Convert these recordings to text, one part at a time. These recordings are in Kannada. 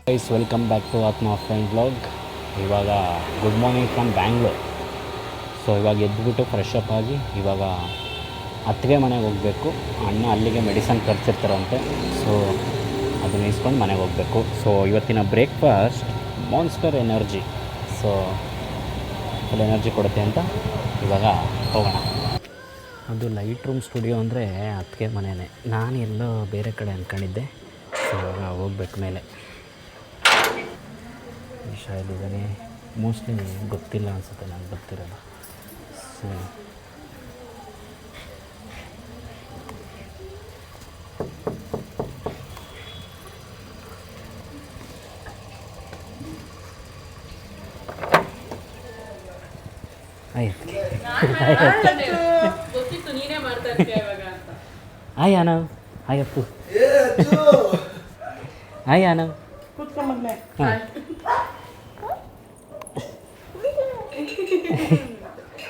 ಗೈಸ್ ವೆಲ್ಕಮ್ ಬ್ಯಾಕ್ ಟು ಆತ್ಮ ಫ್ರೆಂಡ್ ಬ್ಲಾಗ್. ಇವಾಗ good morning from Bangalore. So ಇವಾಗ ಎದ್ದುಬಿಟ್ಟು ಫ್ರೆಶ್ ಅಪ್ ಆಗಿ ಇವಾಗ ಅತ್ತಿಗೆ ಮನೆಗೆ ಹೋಗಬೇಕು. ಅಣ್ಣ ಅಲ್ಲಿಗೆ ಮೆಡಿಸನ್ ತರಿಸಿರ್ತಾರಂತೆ, ಸೊ ಅದನ್ನ ಇಸ್ಕೊಂಡು ಮನೆಗೆ ಹೋಗಬೇಕು. ಸೊ ಇವತ್ತಿನ breakfast monster energy. So full energy ಕೊಡುತ್ತೆ ಅಂತ ಇವಾಗ ಹೋಗೋಣ. ಅದು ಲೈಟ್ ರೂಮ್ ಸ್ಟುಡಿಯೋ ಅಂದರೆ ಅತ್ತಿಗೆ ಮನೆಯೇ. ನಾನು ಎಲ್ಲೋ ಬೇರೆ ಕಡೆ ಅಂದ್ಕೊಂಡಿದ್ದೆ. ಸೊ ನಾವು ಹೋಗ್ಬೇಕು ಮೇಲೆ. ಇಲ್ಲಿದ್ದಾನೆ. ಮೋಸ್ಟ್ಲಿ ಗೊತ್ತಿಲ್ಲ ಅನಿಸುತ್ತೆ, ನನಗೆ ಗೊತ್ತಿರೋಲ್ಲ. So hi Anav. Hi Appu. Hi Anav. ಹಾಂ,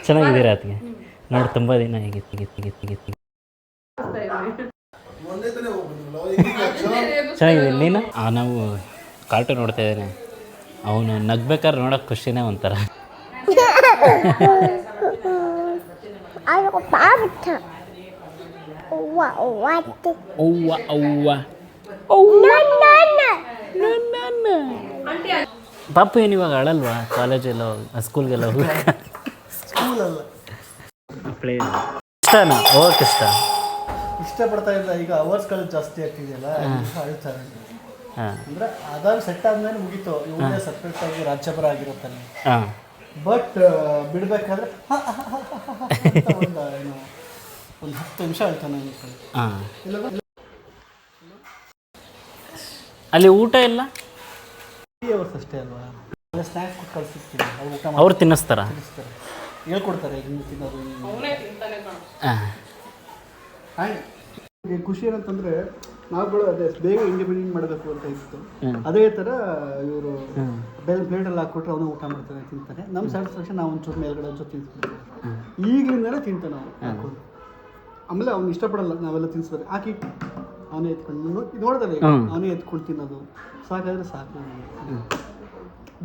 ಚೆನ್ನಾಗಿದ್ದೀರಾ ಅದಕ್ಕೆ? ನೋಡಿ, ತುಂಬ ದಿನ ಹೇಗಿತ್ತು. ಚೆನ್ನಾಗಿದೆ. ನೀನು? ನಾವು ಕಾರ್ಟೂನ್ ನೋಡ್ತಾ ಇದ್ದೇನೆ. ಅವನು ನಗ್ಬೇಕಾದ್ರೆ ನೋಡೋಕೆ ಖುಷಿನೇ ಒಂಥರ. ಪಾಪು ಏನು ಇವಾಗ ಅಳಲ್ವಾ? ಕಾಲೇಜೆಲ್ಲ ಸ್ಕೂಲ್ಗೆಲ್ಲ ಇಷ್ಟನಾ? ಓಕೆ, ಇಷ್ಟಪಡ್ತಾ ಇಲ್ಲ. ಈಗ ಅವರ್ಸ್ಗಳು ಜಾಸ್ತಿ ಆಗ್ತಿದೆಯಲ್ಲ, ಅಳ್ತಾರೆ. ಅಂದರೆ ಅದಾಗ ಸೆಟ್ ಆದ್ಮೇಲೆ ಮುಗೀತು. ಇವನೇ ಸಪ್ರೇಟ್ ಆಗಿ ರಾಜ್ಯಭರ ಆಗಿರುತ್ತಾನೆ. ಬಟ್ ಬಿಡಬೇಕಾದ್ರೆ ಒಂದು 10 ನಿಮಿಷ ಆಯ್ತಾನೆ. ಅಲ್ಲಿ ಊಟ ಎಲ್ಲ 3 ಅವರ್ಸ್ ಅಷ್ಟೇ ಅಲ್ವಾ? ಸ್ನ್ಯಾಕ್ಸ್ ಕೊಟ್ಟು ಕಳಿಸ್ತೀನಿ. ಅವ್ರು ತಿನ್ನಿಸ್ತಾರ, ಹೇಳ್ಕೊಡ್ತಾರೆ ಹಿಂಗೆ ತಿನ್ನೋದು. ಆ್ಯಂಡ್ ಖುಷಿ ಏನಂತಂದರೆ, ನಾವುಗಳು ಅದೇ ಬೇಗ ಇಂಡಿಪೆಂಡೆಂಟ್ ಮಾಡಬೇಕು ಅಂತ ಇತ್ತು. ಅದೇ ಥರ ಇವರು ಪ್ಲೇಟಲ್ಲಿ ಹಾಕ್ಕೊಟ್ರೆ ಅವನು ಊಟ ಮಾಡ್ತಾನೆ, ತಿಂತಾನೆ. ನಮ್ಮ ಸ್ಯಾಟಿಸ್ಫ್ಯಾಕ್ಷನ್ ನಾವು ಒಂಚೂರು ಮೇಲ್ಗಡೆ ಒಂಚೂರು ತಿನ್ನಿಸ್ಬಿಡ್ತೀವಿ. ಈಗಲಿಂದಲೇ ತಿಂತಾನೆ ನಾವು ಹಾಕೊಂಡು. ಆಮೇಲೆ ಅವ್ನು ಇಷ್ಟಪಡಲ್ಲ ನಾವೆಲ್ಲ ತಿನ್ನಿಸ್ಬೇಕು. ಹಾಕಿ ಅವನೇ ಎತ್ಕೊಂಡು ನೋಡಿದ್ರೆ ಅವನೇ ಎತ್ಕೊಂಡು ತಿನ್ನೋದು. ಸಾಕಾದರೆ ಸಾಕು.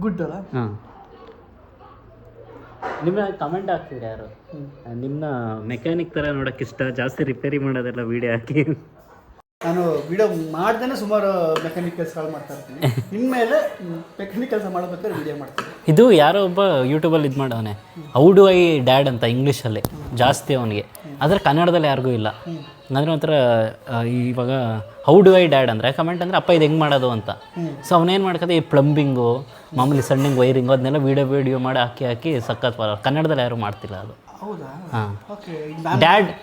ಗುಡ್ ಅಲ್ಲ? ನಿಮ್ಮ ಕಮೆಂಟ್ ಹಾಕ್ತಿದ್ರೆ ಯಾರು? ನಿಮ್ಮನ್ನ ಮೆಕ್ಯಾನಿಕ್ ಥರ ನೋಡೋಕೆ ಇಷ್ಟ, ಜಾಸ್ತಿ ರಿಪೇರಿ ಮಾಡೋದೆಲ್ಲ ವೀಡಿಯೋ ಹಾಕಿ. ನಾನು ವಿಡಿಯೋ ಮಾಡ್ದೇ ಸುಮಾರು ಮೆಕ್ಯಾನಿಕ್ ಕೆಲಸಗಳು ಮಾಡ್ತಾ ಇರ್ತೀನಿ. ಇನ್ಮೇಲೆ ಮೆಕ್ಯಾನಿಕ್ ಕೆಲಸ ಮಾಡಬೇಕಾದ್ರೆ ವಿಡಿಯೋ ಮಾಡ್ತೀನಿ. ಇದು ಯಾರೋ ಒಬ್ಬ ಯೂಟ್ಯೂಬಲ್ಲಿ ಇದು ಮಾಡವನೆ, ಹೌ ಡು ಐ ಡ್ಯಾಡ್ ಅಂತ ಇಂಗ್ಲೀಷಲ್ಲಿ ಜಾಸ್ತಿ ಅವನಿಗೆ. ಆದರೆ ಕನ್ನಡದಲ್ಲಿ ಯಾರಿಗೂ ಇಲ್ಲ. ಅಂದರೆ ಒಂಥರ ಇವಾಗ ಹೌ ಡು ಐ ಡ್ಯಾಡ್ ಅಂದರೆ ಕಮೆಂಟ್ ಅಂದರೆ ಅಪ್ಪ ಇದು ಹೆಂಗೆ ಮಾಡೋದು ಅಂತ. ಸೊ ಅವನೇನು ಮಾಡ್ಕೋದು, ಈ ಪ್ಲಂಬಿಂಗು, ಮಾಮೂಲಿ ಸಣ್ಣಿಂಗ್ ವೈರಿಂಗು ಅದನ್ನೆಲ್ಲ ವೀಡಿಯೋ ಮಾಡಿ ಹಾಕಿ ಸಖತ್ ಕನ್ನಡದಲ್ಲಿ ಯಾರೂ ಮಾಡ್ತಿಲ್ಲ ಅದು. ಹೌದಾ? ಹಾಂ,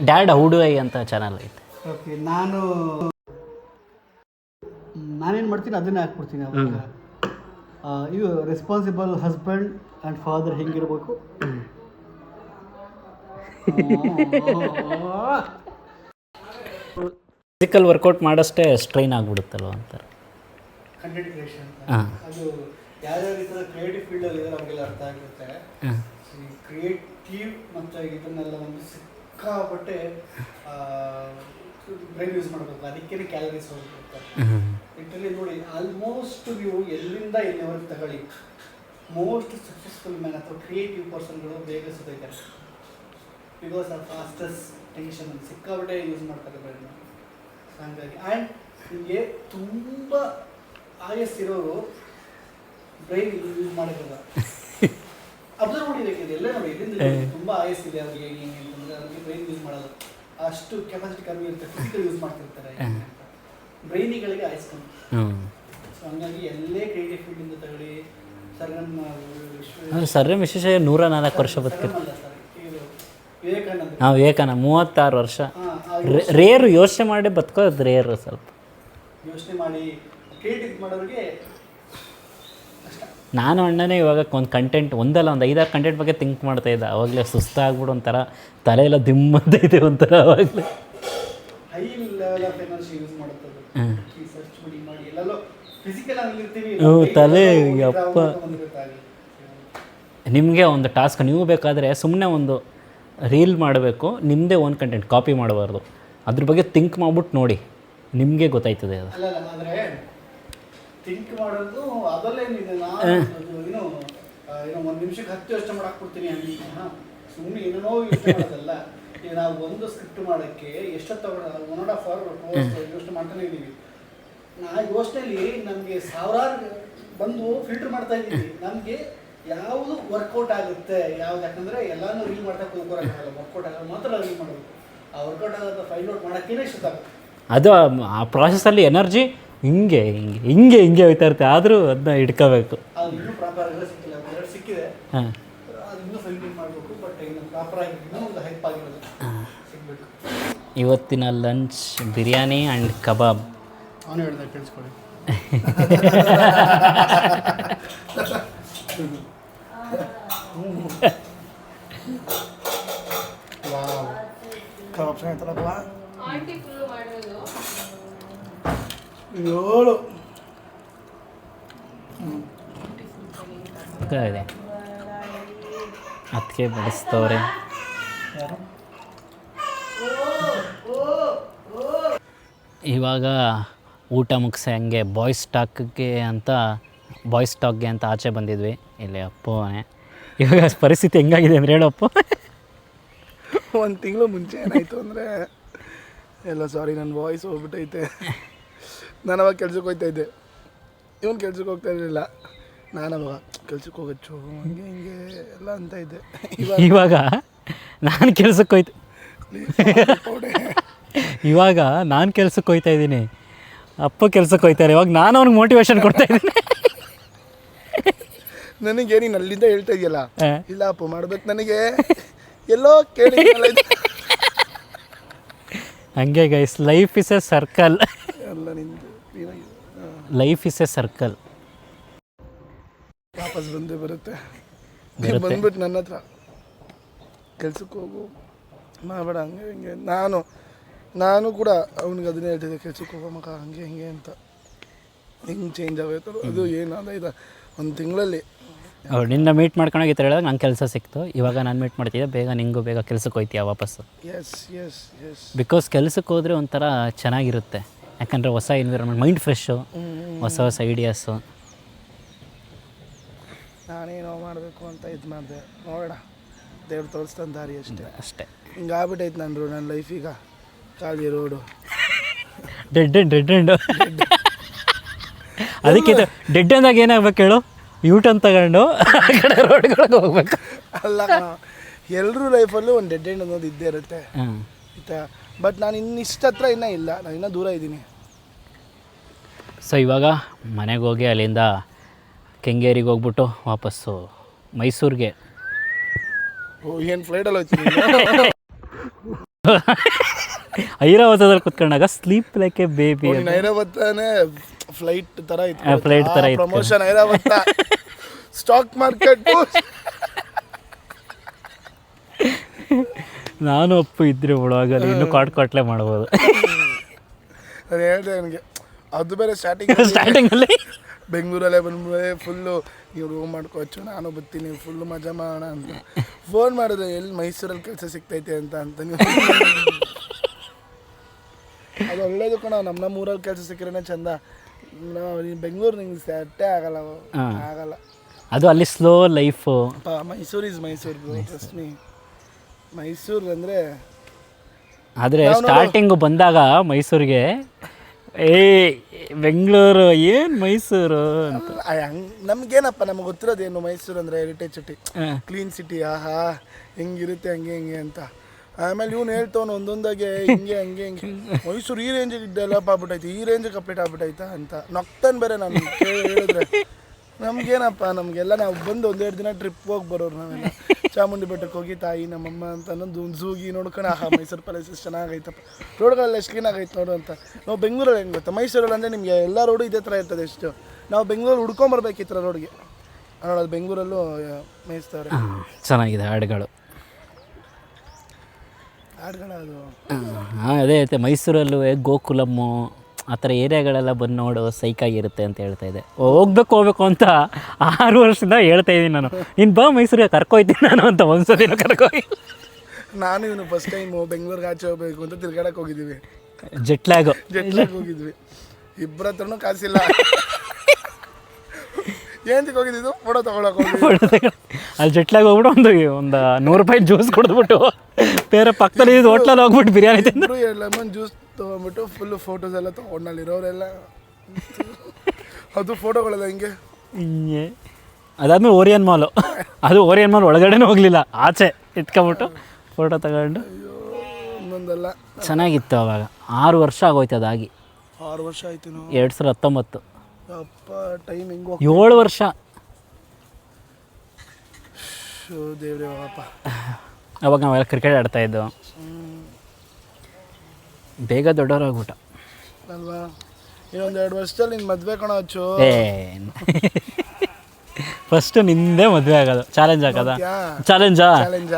ಡ್ಯಾಡ್ ಹೌ ಡು ಐ ಅಂತ ಚಾನಲ್ ಐತೆ. ಓಕೆ, ನಾನೇನು ಮಾಡ್ತೀನಿ ಅದನ್ನೇ ಹಾಕ್ಬಿಡ್ತೀನಿ. ಅವಾಗ ಇದು ರೆಸ್ಪಾನ್ಸಿಬಲ್ ಹಸ್ಬೆಂಡ್ ಆ್ಯಂಡ್ ಫಾದರ್ ಹೆಂಗಿರ್ಬೇಕು. ಫಿಸಿಕಲ್ ವರ್ಕೌಟ್ ಮಾಡಷ್ಟೇ ಸ್ಟ್ರೈನ್ ಆಗಿಬಿಡುತ್ತಲ್ವ ಅಂತಾರೆ. ಕಂಟೆಂಟ್ ಕ್ರಿಯೇಷನ್ ಅದು ಯಾರ್ಯಾವ ಈ ಥರ ಕ್ರಿಯೇಟಿವ್ ಫೀಲ್ಡಲ್ಲಿ ಇದ್ದಾರೆ ಅವ್ರಿಗೆಲ್ಲ ಅರ್ಥ ಆಗಿರುತ್ತೆ. ಕ್ರಿಯೇಟಿವ್ ಮತ್ತು ಇದನ್ನೆಲ್ಲ ಒಂದು ಸಿಕ್ಕಾಪಟ್ಟೆ ಬ್ರೈನ್ ಯೂಸ್ ಮಾಡಬೇಕು. ಅದಕ್ಕೇ ಕ್ಯಾಲರೀಸ್ ಹೋಗ್ಬಿಡ್ತಾರೆ. ಇದರಲ್ಲಿ ನೋಡಿ, ಆಲ್ಮೋಸ್ಟ್ ನೀವು ಎಲ್ಲಿಂದ ಎಲ್ಲಿವರೆಗೆ ತಗೊಳ್ಳಿ, ಮೋಸ್ಟ್ ಸಕ್ಸಸ್ಫುಲ್ ಮ್ಯಾನ್ ಅಥವಾ ಕ್ರಿಯೇಟಿವ್ ಪರ್ಸನ್ಗಳು ಬೇಗ ಸಿಗ್ತಾರೆ. ಬಿಕಾಸ್ ಆಫ್ ಫಾಸ್ಟೆಸ್ಟ್ ಟೆನ್ಷನ್ ಸಿಕ್ಕಾಪಟ್ಟೆ ಯೂಸ್ ಮಾಡ್ತಾರೆ ಬ್ರೈನ್. ಹಾಗಾಗಿ ಆ್ಯಂಡ್ ನಿಮಗೆ ತುಂಬ ಆಯಸ್ಸಿರೋರು ಬ್ರೈನ್ ಯೂಸ್ ಮಾಡೋದಿಲ್ಲ. ಅಬ್ಸರ್ವ್ ಮಾಡಿಬೇಕಿದೆ ಎಲ್ಲ ನೋಡಿ. ಇದರಿಂದ ತುಂಬ ಆಯಸ್ಸಿದೆ ಅವ್ರಿಗೆ ಹೆಂಗೆ ಅಂತಂದರೆ ಅವ್ರಿಗೆ ಬ್ರೈನ್ ಯೂಸ್ ಮಾಡೋದು ಅಷ್ಟು ಕೆಪಾಸಿಟಿ ಕಮ್ಮಿ ಇರುತ್ತೆ. ಫಿಸಿಕಲ್ ಯೂಸ್ ಮಾಡ್ತಿರ್ತಾರೆ. ಬ್ರೈನಿಗಳಿಗೆ ಆಯಸ್ಕೊಂಡು. ಸೊ ಹಂಗಾಗಿ ಎಲ್ಲೇ ಕ್ರಿಯೇಟಿವ್ ಫೀಲ್ಡಿಂದ ತಗೊಳ್ಳಿ. ಸರ್ಎಂ ವಿಶೇಷ 104 ವರ್ಷ ಬದುಕಿರ್ತಾರೆ. ವಿವೇಕಾನಂದ 36 ವರ್ಷ. ರೇರು ಯೋಚನೆ ಮಾಡಿ ಬದುಕೋದು ರೇರು. ಸ್ವಲ್ಪ ಯೋಚನೆ ಮಾಡಿ ಕ್ರಿಯೇಟಿವ್ ಮಾಡೋರಿಗೆ ನಾನು ಅಣ್ಣನೇ ಇವಾಗ ಒಂದು ಕಂಟೆಂಟ್ ಒಂದಲ್ಲ ಒಂದು 5-6 ಕಂಟೆಂಟ್ ಬಗ್ಗೆ ಥಿಂಕ್ ಮಾಡ್ತಾಯಿದ್ದೆ. ಆವಾಗಲೇ ಸುಸ್ತಾಗ್ಬಿಡು, ಒಂಥರ ತಲೆಯೆಲ್ಲ ದಿಮ್ಮಂತೈತೆ ಒಂಥರ. ಆವಾಗಲೇ high level of energy use ಮಾಡುತ್ತದೆ. ಸರ್ಚ್ ಮಾಡಿ ಎಲ್ಲೆಲ್ಲೋ ಫಿಸಿಕಲ್ ಆಗಿ ಇರ್ತೀವಿ. ತಲೆ ಯಪ್ಪ. ನಿಮಗೆ ಒಂದು ಟಾಸ್ಕ್, ನೀವು ಬೇಕಾದರೆ ಸುಮ್ಮನೆ ಒಂದು ರೀಲ್ ಮಾಡಬೇಕು, ನಿಮ್ಮದೇ ಓನ್ ಕಂಟೆಂಟ್ ಕಾಪಿ ಮಾಡಬಾರ್ದು. ಅದ್ರ ಬಗ್ಗೆ ಥಿಂಕ್ ಮಾಡ್ಬಿಟ್ಟು ನೋಡಿ, ನಿಮಗೆ ಗೊತ್ತಾಯ್ತದೆ ಅದು. ಆದರೆ ಥಿಂಕ್ ಮಾಡೋದು ಅದಲ್ಲೇನಿದೆ. ನಾನು ಏನೋ ಒಂದು ನಿಮಿಷಕ್ಕೆ 10 ಯೋಚನೆ ಮಾಡಕ್ಕೆ ಕೊಡ್ತೀನಿ ಹಂಗೆ ಸುಮ್ಮನೆ ಏನೇನೋ ಯೋಚನೆ ಮಾಡೋದಲ್ಲ. ಈಗ ನಾವು ಒಂದು ಸ್ಕ್ರಿಪ್ಟ್ ಮಾಡೋಕ್ಕೆ ಎಷ್ಟೊತ್ತು ತಗೊಳ್ಳೋದು 1.5 hour ಯೋಚನೆ ಮಾಡ್ತಾನೆ ಇದ್ದೀವಿ. ಆ ಯೋಚನೆಯಲ್ಲಿ ನಮಗೆ ಸಾವಿರಾರು ಬಂದು ಫಿಲ್ಟರ್ ಮಾಡ್ತಾ ಇದ್ದೀವಿ. ನಮಗೆ ಯಾವುದು ವರ್ಕೌಟ್ ಆಗುತ್ತೆ ಯಾವ್ದು, ಯಾಕಂದರೆ ಎಲ್ಲನೂ ರೀಲ್ ಮಾಡ್ತಾ ಕೂತ್ಕೊಳಕ್ಕಾಗಲ್ಲ. ವರ್ಕೌಟ್ ಆಗೋದು ಮಾತ್ರ ರೀಲ್ ಮಾಡಬೇಕು. ಆ ವರ್ಕೌಟ್ ಆಗೋದು ಫೈಂಡ್ ಔಟ್ ಮಾಡೋಕ್ಕೇ ಇಷ್ಟದಾಗುತ್ತೆ. ಅದು ಆ ಪ್ರಾಸೆಸ್ಸಲ್ಲಿ ಎನರ್ಜಿ ಹಿಂಗೆ ಹಿಂಗೆ ಹಿಂಗೆ ಹಿಂಗೆ ಹೋಗ್ತಾ ಇರುತ್ತೆ, ಆದರೂ ಅದನ್ನ ಹಿಡ್ಕೋಬೇಕು. ಅದು ಇನ್ನೂ ಪ್ರಾಪರ್ ಎಲ್ಲ ಸಿಕ್ಕಿಲ್ಲ, 2 ಸಿಕ್ಕಿದೆ. ಹಾಂ, ಅದು ಇನ್ನೂ ಫೈಂಡಿಂಗ್ ಮಾಡಬೇಕು. ಬಟ್ ಇನ್ನು ಪ್ರಾಪರ್ ಆಗಿ ಇನ್ನೂ ಒಂದು ಹೈಪ್ ಆಗಿರೋದು ಸಿಗಬೇಕು. ಇವತ್ತಿನ ಲಂಚ್ ಬಿರಿಯಾನಿ ಆ್ಯಂಡ್ ಕಬಾಬ್. ಅವನು ಹೇಳ್ದೆ ಕೇಳಿಸ್ಕೊಳ್ಳಿ. ವಾವ್, ಕಬಾಬ್ ಚೆನ್ನಾಗಿತ್ತಲ್ಲಪ್ಪ. ಆಂಟಿ ಫುಲ್ಲು ಮಾಡಿರೋದು 7 ಇದೆ. ಅದಕ್ಕೆ ಬಡಿಸ್ತವ್ರೆ. ಇವಾಗ ಊಟ ಮುಗಿಸಿ ಹಂಗೆ ಬಾಯ್ಸ್ ಟಾಕ್ಗೆ ಅಂತ ಆಚೆ ಬಂದಿದ್ವಿ. ಇಲ್ಲಿ ಅಪ್ಪನೇ ಇವಾಗ ಪರಿಸ್ಥಿತಿ ಹೆಂಗಾಗಿದೆ ಅಂದರೆ ಹೇಳಪ್ಪ. 1 ತಿಂಗಳು ಮುಂಚೆ ಏನಾಯಿತು ಅಂದರೆ ಎಲ್ಲ ಸಾರಿ ನನ್ನ ವಾಯ್ಸ್ ಹೋಗ್ಬಿಟ್ಟೈತೆ. ನಾನು ಅವಾಗ ಕೆಲ್ಸಕ್ಕೆ ಹೋಗ್ತಾ ಇದ್ದೆ, ಇವನು ಕೆಲ್ಸಕ್ಕೆ ಹೋಗ್ತಾ ಇರಲಿಲ್ಲ. ನಾನು ಅವಾಗ ಕೆಲ್ಸಕ್ಕೆ ಹೋಗಚ್ಚು ಹಂಗೆ ಹಿಂಗೆ ಎಲ್ಲ ಅಂತ ಇದ್ದೆ. ಇವಾಗ ನಾನು ಕೆಲ್ಸಕ್ಕೆ ಹೋಯ್ತು ಇವಾಗ ನಾನು ಕೆಲ್ಸಕ್ಕೆ ಹೋಗ್ತಾ ಇದ್ದೀನಿ, ಅಪ್ಪ ಕೆಲ್ಸಕ್ಕೆ ಹೋಗ್ತಾರೆ. ಇವಾಗ ನಾನು ಅವ್ನಿಗೆ ಮೋಟಿವೇಶನ್ ಕೊಡ್ತಾ ಇದ್ದೀನಿ. ನನಗೆ ನೀನು ಅಲ್ಲಿಂದ ಹೇಳ್ತಾ ಇದೆಯಲ್ಲ, ಇಲ್ಲ ಅಪ್ಪ ಮಾಡ್ಬೇಕು ನನಗೆ ಎಲ್ಲೋ ಕೇಳಿ. ಹಂಗೆ guys, life is A circle. ಎಲ್ಲ ನಿಂದು ಲೈಫ್ ಇಸ್ ಎ ಸರ್ಕಲ್. ವಾಪಸ್ ಬಂದೇ ಬರುತ್ತೆ. ಬಂದ್ಬಿಟ್ಟು ನನ್ನ ಹತ್ರ ಕೆಲ್ಸಕ್ಕೆ ಹೋಗು ಮಾಡಬೇಡ ಹಂಗೆ ಹಿಂಗೆ. ನಾನು ಕೂಡ ಅವ್ನಿಗೆ ಅದನ್ನೇ ಹೇಳ್ತಿದ್ದೆ, ಕೆಲ್ಸಕ್ಕೆ ಹೋಗೋ ಮಗ ಹಂಗೆ ಹಿಂಗೆ ಅಂತ. ಹಿಂಗೆ ಚೇಂಜ್ ಆಗೋಯ್ತು. ಅದು ಏನಾದ 1 ತಿಂಗಳಲ್ಲಿ ಅವ್ರು ನಿನ್ನ ಮೀಟ್ ಮಾಡ್ಕೊಂಡೋಗಿತ್ತು ಹೇಳಿದಾಗ ನಂಗೆ ಕೆಲಸ ಸಿಕ್ತು. ಇವಾಗ ನಾನು ಮೀಟ್ ಮಾಡ್ತಿದ್ದೆ, ಬೇಗ ನಿಂಗೂ ಬೇಗ ಕೆಲ್ಸಕ್ಕೆ ಹೋಯ್ತೀಯ ವಾಪಸ್ಸು. ಎಸ್ ಎಸ್ ಎಸ್ ಬಿಕಾಸ್ ಕೆಲ್ಸಕ್ಕೆ ಹೋದರೆ ಒಂಥರ ಚೆನ್ನಾಗಿರುತ್ತೆ. ಯಾಕಂದರೆ ಹೊಸ ಎನ್ವಿರಾನ್ಮೆಂಟ್, ಮೈಂಡ್ ಫ್ರೆಶ್ಶು, ಹೊಸ ಹೊಸ ಐಡಿಯಾಸು. ನಾನೇನೋ ಮಾಡಬೇಕು ಅಂತ ಇದು ಮಾಡಿದೆ, ನೋಡೋಣ ದೇವ್ರು ತೋರಿಸ್ತಾನೆ ದಾರಿ ಅಷ್ಟೇ. ಹಿಂಗೆ ಆಗ್ಬಿಟ್ಟೈತೆ ನನ್ನ ಲೈಫ್. ಈಗ ಖಾಲಿ ರೋಡು, ಡೆಡ್ ಎಂಡು. ಅದಕ್ಕೆ ಡೆಡ್ ಎಂದಾಗ ಏನಾಗ್ಬೇಕು ಹೇಳು, ಯೂಟರ್ನ್ ತಗೊಂಡು ಆ ಕಡೆ ರೋಡ್ಗಳಿಗೆ ಹೋಗ್ಬೇಕು. ಅಲ್ಲ, ಎಲ್ಲರೂ ಲೈಫಲ್ಲೂ ಒಂದು ಡೆಡ್ ಎಂಡ್ ಅನ್ನೋದು ಇದ್ದೇ ಇರುತ್ತೆ ಆಯಿತಾ. ಬಟ್ ನಾನು ಇನ್ನಿಷ್ಟ ಹತ್ರ ಇನ್ನೂ ಇಲ್ಲ, ನಾನು ಇನ್ನೂ ದೂರ ಇದ್ದೀನಿ. ಸೊ ಇವಾಗ ಮನೆಗೆ ಹೋಗಿ ಅಲ್ಲಿಂದ ಕೆಂಗೇರಿಗೆ ಹೋಗ್ಬಿಟ್ಟು ವಾಪಸ್ಸು ಮೈಸೂರಿಗೆ. ಏನು ಫ್ಲೈಟಲ್ಲಿ ಹೋಗ್ತೀನಿ. ಐರಾವತದಲ್ಲಿ ಕುತ್ಕೊಂಡಾಗ ಸ್ಲೀಪ್ ಲೈಕ್ ಎ ಬೇಬಿ. ಐರಾವತಾನೆ ಫ್ಲೈಟ್ ಥರ ಇತ್ತು, ಫ್ಲೈಟ್ ಥರ ಇತ್ತು. Promotion Airavat stock market. ನಾನು ಅಪ್ಪು ಇದ್ರೆ ಒಳಗಲ್ಲಿ ಇನ್ನೂ ಕಾಟ್ಲೆ ಮಾಡ್ಬೋದು. ನಾನು ಹೇಳಿದೆ ನನಗೆ, ಅದು ಬೇರೆ ಸ್ಟಾರ್ಟಿಂಗಲ್ಲಿ ಬೆಂಗಳೂರಲ್ಲೇ ಬಂದ್ಬಿಡೆ ಫುಲ್ಲು ನೀವು ರೂಮ್ ಮಾಡ್ಕೋవచ్చు, ನಾನು ಬರ್ತೀನಿ ಫುಲ್ಲು ಮಜಾ ಮಾಡೋಣ ಅಂತ. ಫೋನ್ ಮಾಡಿದ್ರೆ ಎಲ್ಲಿ ಮೈಸೂರಲ್ಲಿ ಕೆಲಸ ಸಿಗ್ತೈತೆ ಅಂತ ನೀವು. ಅದು ಒಳ್ಳೇದು ಕಣ, ನಮ್ಮ ಊರಲ್ಲಿ ಕೆಲಸ ಸಿಕ್ಕಿರೋನೇ ಚಂದ. ನೀನು ಬೆಂಗಳೂರು ನಿಂಗೆ ಸೆಟ್ಟೇ ಆಗಲ್ಲ. ಅದು ಅಲ್ಲಿ slow life. Mysuru is Mysuru, trust me. Mysuru ಅಂದರೆ ಆದರೆ ಸ್ಟಾರ್ಟಿಂಗು ಬಂದಾಗ ಮೈಸೂರಿಗೆ ಬೆಂಗಳೂರು ಏನು ಮೈಸೂರು ಅಂತ. ನಮಗೇನಪ್ಪ, ನಮಗೆ ಗೊತ್ತಿರೋದೇನು ಮೈಸೂರು ಅಂದರೆ ಹೆರಿಟೇಜ್ ಸಿಟಿ, ಕ್ಲೀನ್ ಸಿಟಿ, ಆಹಾ ಹೆಂಗಿರುತ್ತೆ ಹಂಗೆ ಹಿಂಗೆ ಅಂತ. ಆಮೇಲೆ ಇವನು ಹೇಳ್ತವನು ಒಂದೊಂದಾಗೆ ಹಿಂಗೆ ಹಂಗೆ ಹಿಂಗೆ ಮೈಸೂರು ಈ ರೇಂಜಿಗೆ ಡೆವಲಪ್ ಆಗ್ಬಿಟ್ಟೈತೆ, ಈ ರೇಂಜಿಗೆ ಕಂಪ್ಲೀಟ್ ಆಗ್ಬಿಟ್ಟೈತಾ ಅಂತ ನಗ್ತಾನೆ ಬೇರೆ. ನಾನು ಹೇಳಿದ್ರೆ ನಮಗೇನಪ್ಪ, ನಮಗೆಲ್ಲ ನಾವು ಬಂದು 1-2 ದಿನ ಟ್ರಿಪ್ ಹೋಗಿ ಬರೋರು. ನಾವೆಲ್ಲ ಚಾಮುಂಡಿ ಬೆಟ್ಟಕ್ಕೆ ಹೋಗಿ ತಾಯಿ ನಮ್ಮಮ್ಮ ಅಂತ ಅನ್ನೋದು ಒಂದು ಝೂಗಿ ನೋಡ್ಕೊಂಡು, ಆಹಾ ಮೈಸೂರು ಪ್ಯಾಲೇಸಸ್ ಚೆನ್ನಾಗೈತಪ್ಪ, ರೋಡ್ಗಳೆಲ್ಲ ಎಷ್ಟು ಕ್ಲೀನಾಗೈತೆ ನೋಡು ಅಂತ. ನಾವು ಬೆಂಗಳೂರಲ್ಲಿ ಹೆಂಗೆ ಗೊತ್ತಾ, ಮೈಸೂರಲ್ಲಿ ಅಂದರೆ ನಿಮಗೆ ಎಲ್ಲ ರೋಡು ಇದೇ ಥರ ಇರ್ತದೆ. ಎಷ್ಟು ನಾವು ಬೆಂಗಳೂರು ಹುಡ್ಕೊಂಬರ್ಬೇಕು ಈ ಥರ ರೋಡ್ಗೆ. ನೋಡೋದು ಬೆಂಗಳೂರಲ್ಲೂ ಮೇಯಿಸ್ತಾರೆ. ಚೆನ್ನಾಗಿದೆ ಹಾಡುಗಳು. ಅದು ಹಾಂ, ಅದೇ ಐತೆ ಮೈಸೂರಲ್ಲೂ ಗೋಕುಲಮ್ಮು ಆ ಥರ ಏರಿಯಾಗಳೆಲ್ಲ ಬಂದು ನೋಡು ಸೈಕಾಗಿರುತ್ತೆ ಅಂತ ಹೇಳ್ತಾ ಇದ್ದೆ. ಹೋಗ್ಬೇಕು ಅಂತ 6 ವರ್ಷದಿಂದ ಹೇಳ್ತಾ ಇದ್ದೀನಿ ನಾನು. ನೀನು ಬಾ ಮೈಸೂರಿಗೆ ಕರ್ಕೊಯ್ತೀನಿ ನಾನು ಅಂತ ಒಂದ್ಸತಿನೂ ಕರ್ಕೋಗಿ. ನಾನು ಇವನು ಫಸ್ಟ್ ಟೈಮು ಬೆಂಗಳೂರಿಗೆ ಆಚೆ ಹೋಗ್ಬೇಕು ಅಂತ ತಿರ್ಗಾಡಕ್ಕೆ ಹೋಗಿದ್ದೀವಿ. ಜೆಟ್ಲಾಗ್ ಹೋಗಿದ್ವಿ. ಇಬ್ಬರ ಹತ್ರನೂ ಕಾಸಿಲ್ಲ. ಏನಕ್ಕೆ ಹೋಗಿದ್ದು ಫೋಟೋ ತಗೊಳಕ್ ಹೋಗಿ ಅಲ್ಲಿ ಜಟ್ಲಾಗ ಹೋಗ್ಬಿಟ್ಟು ಒಂದು ₹100 ಜ್ಯೂಸ್ ಕುಡಿದ್ಬಿಟ್ಟು ಬೇರೆ ಪಕ್ಕದಲ್ಲಿ ಇದು ಹೋಟ್ಲಲ್ಲಿ ಹೋಗ್ಬಿಟ್ಟು ಬಿರಿಯಾನಿ ತಿಂದು ಲೆಮನ್ ಜ್ಯೂಸ್ ತೊಗೊಂಡ್ಬಿಟ್ಟು ಫುಲ್ಲು ಫೋಟೋಸ್ ಎಲ್ಲ ತೊಗೊಂಡಲ್ಲಿರೋರೆಲ್ಲ ಅದು ಫೋಟೋಗಳೆಲ್ಲ ಹಿಂಗೆ ಹಿಂಗೆ ಅದಾದ್ಮೇಲೆ ಓರಿಯನ್ ಮಾಲು ಅದು ಓರಿಯನ್ ಮಾಲ್ ಒಳಗಡೆನೂ ಹೋಗಲಿಲ್ಲ, ಆಚೆ ಇಟ್ಕೊಂಬಿಟ್ಟು ಫೋಟೋ ತಗೊಂಡು ಇನ್ನೊಂದಲ್ಲ. ಚೆನ್ನಾಗಿತ್ತು ಅವಾಗ. 6 ವರ್ಷ ಆಗೋಯ್ತು ಅದಾಗಿ. 6 ವರ್ಷ ಆಯ್ತು 2019. ಅಪ್ಪ ಟೈಮ್ ಹೆಂಗೆ 7 ವರ್ಷ. ದೇವ್ರೇ ಅಪ್ಪ. ಅವಾಗ ನಾವೆಲ್ಲ ಕ್ರಿಕೆಟ್ ಆಡ್ತಾಯಿದ್ದು, ಬೇಗ ದೊಡ್ಡವರಾಗ್ಬಿಟ್ಟ ಅಲ್ವಾ. ಇನ್ನೊಂದು 2 ವರ್ಷದಲ್ಲಿ ನಿನ್ನ ಮದುವೆ ಕಣ ಹಚ್ಚು. ಫಸ್ಟ್ ನಿಂದೇ ಮದುವೆ ಆಗೋದು, ಚಾಲೆಂಜ್ ಆಗೋದ. Challenge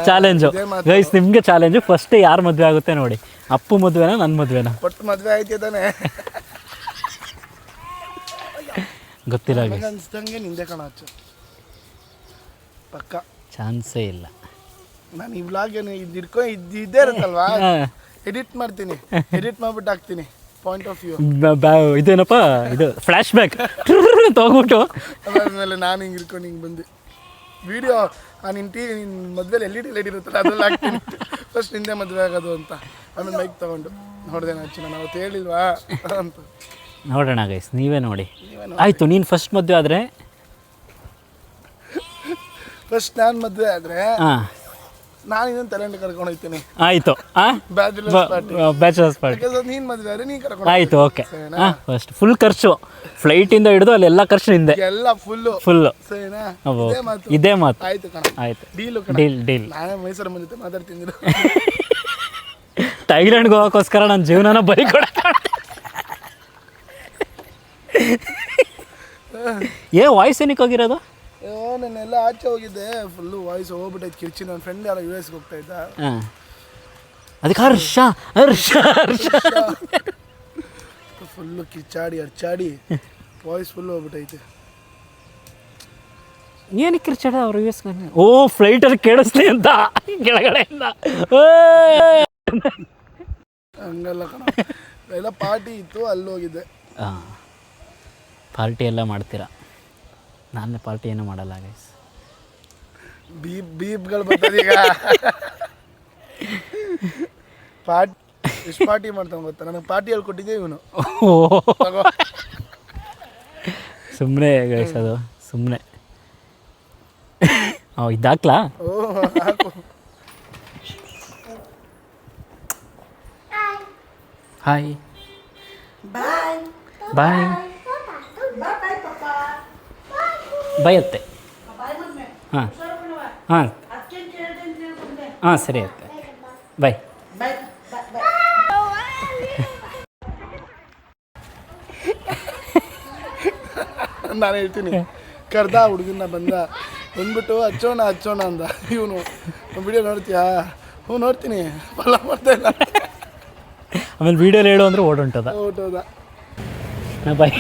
ಚಾಲೆಂಜು ಇದೇ ಮಾತು. ಗೈಸ್, ನಿಮಗೆ ಚಾಲೆಂಜು. ಫಸ್ಟ್ ಯಾರು ಮದುವೆ ಆಗುತ್ತೆ ನೋಡಿ, ಅಪ್ಪು ಮದುವೆನಾ ನನ್ನ ಮದುವೆನಾ? ಒಟ್ಟು ಮದುವೆ ಆಯ್ತು ತಾನೆ. ಗೊತ್ತಿಲ್ಲ ಗೈಸ್, ಅನ್ಸ್ದಂಗೆ ನಿಂದೆ ಕಣ ಹಚ್ಚು ಪಕ್ಕ. ಚಾನ್ಸೇ ಇಲ್ಲ. ನಾನು ಈ ವ್ಲಾಗ್ ಏನು ಇದ್ದೇ ಇರುತ್ತಲ್ವಾ, ಎಡಿಟ್ ಮಾಡ್ತೀನಿ, ಎಡಿಟ್ ಮಾಡ್ಬಿಟ್ಟು ಹಾಕ್ತೀನಿ. ಪಾಯಿಂಟ್ ಆಫ್ ವ್ಯೂ ಇದೇನಪ್ಪ, ಇದು ಫ್ಲ್ಯಾಶ್ ಬ್ಯಾಕ್ ತಗೋಬಿಟ್ಟು ಅದಾದ್ಮೇಲೆ ನಾನು ಹಿಂಗೆ ಇರ್ಕೊಂಡು ಹಿಂಗೆ ಬಂದು ವಿಡಿಯೋ ನಿನ್ನ ಮದುವೆಲಿ LED ಇರುತ್ತಲ್ಲ ಅದ್ರಲ್ಲಿ ಹಾಕ್ತೀನಿ. ಫಸ್ಟ್ ನಿಂದೆ ಮದುವೆ ಆಗೋದು ಅಂತ. ಆಮೇಲೆ ಮೈಕ್ ತೊಗೊಂಡು ನೋಡಿದೆ ನಾನು ನಾವು ಹೇಳಿಲ್ವಾ ಅಂತ. ನೋಡೋಣ ಗೈಸ್, ನೀವೇ ನೋಡಿ. ಆಯಿತು, ನೀನು ಫಸ್ಟ್ ಮದುವೆ ಆದರೆ ಫಸ್ಟ್ ನಾನು ಮದುವೆ ಆದರೆ ಹಾಂ, ನಾನು ಇನ್ನೊಂದು ಟ್ಯಾಲೆಂಟ್ ಕರ್ಕೊಂಡು ಹೋಗ್ತೀನಿ. ಆಯಿತು. Bachelors party. ನೀನು ಮದುವೆ ಆದರೆ ನೀನು ಕರ್ಕೊಂಡು ಆಯಿತು, ಓಕೆ. ಹಾಂ, ಫಸ್ಟ್ ಫುಲ್ ಖರ್ಚು, ಫ್ಲೈಟಿಂದ ಹಿಡಿದು ಅಲ್ಲೆಲ್ಲ ಖರ್ಚು ನಿಂದೆ, ಎಲ್ಲ ಫುಲ್ಲು. ಸರಿನಾ? ಇದೇ ಮಾತು. ಆಯ್ತು ಕಣ, ಆಯಿತು, ಡೀಲು ಡೀಲ್. ನಾನೇ ಮೈಸೂರು ಮುಂದೆ ಜೊತೆ ಮಾತಾಡ್ತೀನಿ. ಥೈಲ್ಯಾಂಡ್ಗೆ ಹೋಗೋಕ್ಕೋಸ್ಕರ ನನ್ನ ಜೀವನನ ಬರೀ ಕೊಡಕ್ಕೆ ವಾಯ್ಸ್ ಏನಕ್ಕೆ ಹೋಗಿರೋದು? ನಾನೆಲ್ಲ ಆಚೆ ಹೋಗಿದ್ದೆ, ಫುಲ್ಲು ವಾಯ್ಸ್ ಹೋಗ್ಬಿಟ್ಟೈತೆ ಕಿರ್ಚಿ. ನನ್ನ ಫ್ರೆಂಡ್ ಯಾರೋ US ಹೋಗ್ತಾ ಇದ್ದ, ಹಾಂ, ಅದಕ್ಕೆ ಹರ್ಷ ಹರ್ಷ ಹರ್ಷ ಫುಲ್ಲು ಕಿಚ್ಚಾಡಿ ಅರ್ಚಾಡಿ ವಾಯ್ಸ್ ಫುಲ್ಲು ಹೋಗ್ಬಿಟ್ಟೈತೆ. ಏನಕ್ಕೆ ಕಿರ್ಚಾಡ ಅವ್ರು US? ಓ, ಫ್ಲೈಟಲ್ಲಿ ಕೇಳಿಸ್ಲಿ ಅಂತ ಕೆಳಗಡೆಯಿಂದ. ಹಂಗಲ್ಲ ಕಣ, ಎಲ್ಲ ಪಾರ್ಟಿ ಇತ್ತು, ಅಲ್ಲಿ ಹೋಗಿದ್ದೆ. ಹಾಂ, ಪಾರ್ಟಿ ಎಲ್ಲ ಮಾಡ್ತೀರಾ? ನಾನು ಪಾರ್ಟಿ ಏನೂ ಮಾಡಲ್ಲ ಗೈಸ್. ಬೀಪ್ಗಳು ಬರ್ತದೆ ಈಗ. ಎಷ್ಟು ಪಾರ್ಟಿ ಮಾಡ್ತಾನೆ ಗೊತ್ತಾ? ನನಗೆ ಪಾರ್ಟಿ ಹೇಳ್ಕೊಟ್ಟಿದ್ದೆ ಇವನು. ಸುಮ್ಮನೆ ಗೈಸ್, ಅದು ಸುಮ್ಮನೆ. ಇದಾಕ್ಲಾ? ಹಾಯ್ ಬಾಯ್ ಬಾಯ್ ಬಾಯ್ ಅತ್ತೆ. ಹಾಂ ಹಾಂ ಹಾಂ, ಸರಿ ಅತ್ತೆ, ಬಾಯ್. ನಾನು ಹೇಳ್ತೀನಿ, ಕರ್ದ ಹುಡುಗನ ಬಂದ್ಬಿಟ್ಟು ಹಚ್ಚೋಣ ಅಂದ. ಇವನು ವಿಡಿಯೋ ನೋಡ್ತೀಯಾ? ಹ್ಞೂ ನೋಡ್ತೀನಿ, ಫಾಲೋ ಮಾಡ್ತಾ ಇಲ್ಲ. ಆಮೇಲೆ ವೀಡಿಯೋಲಿ ಹೇಳು ಅಂದರೆ ಓಡೋದ. ಬಾಯ್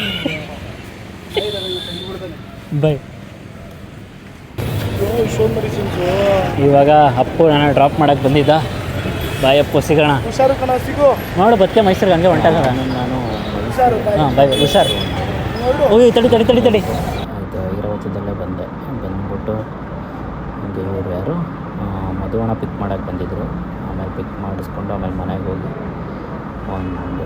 ಬಾಯ್. ಇವಾಗ ಅಪ್ಪು ನಾನು ಡ್ರಾಪ್ ಮಾಡೋಕ್ಕೆ ಬಂದಿದ್ದ. ಬಾಯ್ ಅಪ್ಪು, ಸಿಗೋಣ. ಹುಷಾರು ಕಣ, ಸಿಗು. ನೋಡು, ಬತ್ತೆ ಮೈಸೂರಿಗೆ ಹಂಗೆ ಹೊಂಟಾಗ ನಾನು. ಹಾಂ, ಬಾಯ್, ಹುಷಾರು. ಓಯ್, ತಡಿ. ಆಯಿತು, ಇರೋವತ್ತದಲ್ಲೇ ಬಂದ್ಬಿಟ್ಟು ಹಂಗೆ ಇವರು ಯಾರು ಮದುವಣ್ಣ ಪಿಕ್ ಮಾಡೋಕ್ಕೆ ಬಂದಿದ್ದರು. ಆಮೇಲೆ ಪಿಕ್ ಮಾಡಿಸ್ಕೊಂಡು ಆಮೇಲೆ ಮನೆಗೆ ಹೋಗಿ ಒಂದು